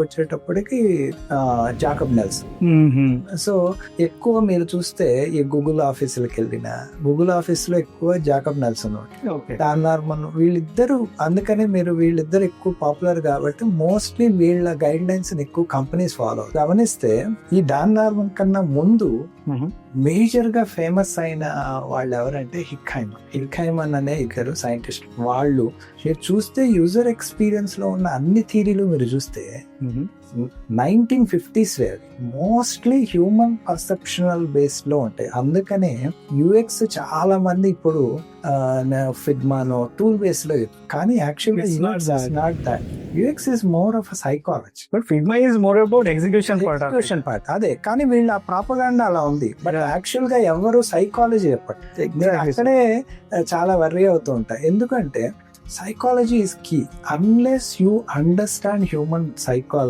వచ్చేటప్పటికి Jacob Nelson. So ఎక్కువ మీరు చూస్తే ఈ గూగుల్ ఆఫీసులకు వెళ్ళిన గూగుల్ ఆఫీస్ లో ఎక్కువ జాకబ్ నెల్సన్, డాన్ నార్మన్ వీళ్ళిద్దరు. అందుకనే మీరు వీళ్ళిద్దరు ఎక్కువ పాపులర్ కాబట్టి మోస్ట్లీ వీళ్ళ గైడ్ లైన్స్ ఎక్కువ కంపెనీస్ ఫాలో. గమనిస్తే ఈ డాన్ నార్మన్ కన్నా ముందు మేజర్ గా ఫేమస్ అయిన వాళ్ళు ఎవరంటే హిక్హైమన్ అనే ఇద్దరు సైంటిస్ట్. వాళ్ళు మీరు చూస్తే యూజర్ ఎక్స్పీరియన్స్ లో ఉన్న అన్ని థియరీలు మీరు చూస్తే 1950s mostly human perceptional base లో ఉంటాయి. అందుకనే యూఎక్స్ చాలా మంది ఇప్పుడు ఫిగ్మానో టూల్ బేస్ లో, కానీ actually not that. UX is more of psychology, but Figma is more about execution part. అదే, కానీ వీళ్ళ ప్రాపగాండా అలా ఉంది. బట్ యాక్చువల్ గా ఎవరు సైకాలజీ చెప్పండి, అక్కడే చాలా వర్రీ అవుతూ ఉంటాయి. ఎందుకంటే psychology is key. Unless you understand human psychology,